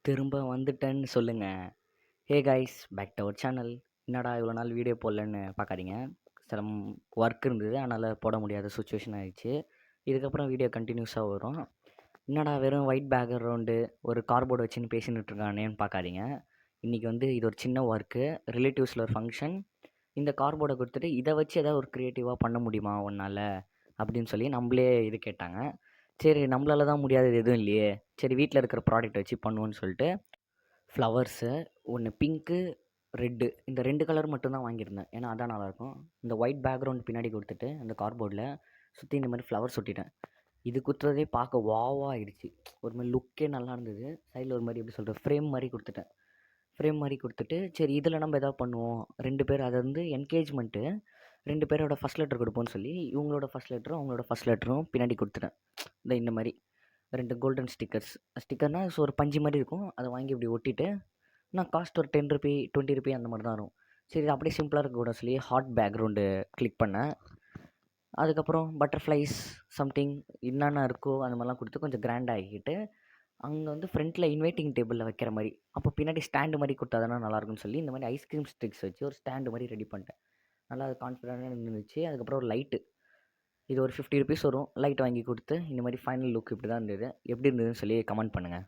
திரும்ப வந்துட்டேன்னு சொல்லுங்க. Hey guys back to our channel. என்னடா இவ்வளோ நாள் வீடியோ போடலன்னு பார்க்காதீங்க. சம் ஒர்க் இருந்தது, அதனால் போட முடியாத சுச்சுவேஷன் ஆயிடுச்சு. இதுக்கப்புறம் வீடியோ கண்டினியூஸாக வரும். என்னடா வெறும் ஒயிட் பேக்ரவுண்டு ஒரு கார்ட்போர்டு வச்சுன்னு பேசின்னுட்டு இருக்கானேன்னு பார்க்காதீங்க. இன்றைக்கி வந்து இது ஒரு சின்ன ஒர்க்கு, ரிலேட்டிவ்ஸில் ஒரு ஃபங்க்ஷன். இந்த கார்ட்போர்டை கொடுத்துட்டு இதை வச்சு ஏதாவது ஒரு க்ரியேட்டிவாக பண்ண முடியுமா உன்னால் அப்படின்னு சொல்லி நம்மளே இது கேட்டாங்க. சரி, நம்மளால தான் முடியாதது எதுவும் இல்லையே, சரி வீட்டில் இருக்கிற ப்ராடக்ட் வச்சு பண்ணுவோன்னு சொல்லிட்டு ஃப்ளவர்ஸு ஒன்று பிங்க்கு, ரெட்டு, இந்த 2 கலர் மட்டும் தான் வாங்கியிருந்தேன். ஏன்னா அதான் நல்லாயிருக்கும். இந்த ஒயிட் பேக்ரவுண்ட் பின்னாடி கொடுத்துட்டு அந்த கார்ட்போர்டில் சுற்றி இந்த மாதிரி ஃப்ளவர்ஸ் ஒட்டிட்டேன். இது குத்துறதே பார்க்க வாவாக ஆயிடுச்சு. ஒரு மாதிரி லுக்கே நல்லா இருந்தது. சைடில் ஒரு மாதிரி எப்படி சொல்கிறது, ஃப்ரேம் மாதிரி கொடுத்துட்டேன். ஃப்ரேம் மாதிரி கொடுத்துட்டு சரி இதில் நம்ம எதாவது பண்ணுவோம். 2 பேர் அதை வந்து என்கேஜ்மெண்ட்டு, 2 பேரோட ஃபஸ்ட் லெட்டர் கொடுப்போம்னு சொல்லி இவங்களோட ஃபஸ்ட் லெட்டரும் அவங்களோட ஃபஸ்ட் லெட்டரும் பின்னாடி கொடுத்துட்டேன். இந்த மாதிரி 2 கோல்டன் ஸ்டிக்கர்னால் ஸோ ஒரு பஞ்சு மாதிரி இருக்கும். அதை வாங்கி இப்படி ஒட்டிட்டு நான் காஸ்ட் ஒரு ₹10 ₹20 அந்த மாதிரி தான் வரும். சரி இது அப்படியே சிம்பிளாக இருக்கக்கூடாது சொல்லி ஹாட் பேக்ரவுண்டு கிளிக் பண்ணேன். அதுக்கப்புறம் பட்டர்ஃப்ளைஸ் சம்திங் என்னென்ன இருக்கோ அந்த மாதிரிலாம் கொடுத்து கொஞ்சம் கிராண்ட் ஆகிக்கிட்டு அங்கே வந்து ஃப்ரண்ட்டில் இன்வைட்டிங் டேபிளில் வைக்கிற மாதிரி, அப்போ பின்னாடி ஸ்டாண்டு மாதிரி கொடுத்தா தானே நல்லாயிருக்குன்னு சொல்லி இந்த மாதிரி ஐஸ்கிரீம் ஸ்டிக்ஸ் வச்சு ஒரு ஸ்டாண்டு மாதிரி ரெடி பண்ணிட்டேன். நல்லா அது கான்ஃபிடென்ட்டாக இருந்துச்சு. அதுக்கப்புறம் ஒரு லைட்டு, இது ஒரு ₹50 வரும். லைட் வாங்கி கொடுத்து இந்த மாதிரி ஃபைனல் லுக் இப்படி தான் இருந்தது. எப்படி இருந்ததுன்னு சொல்லி கமெண்ட் பண்ணுங்கள்.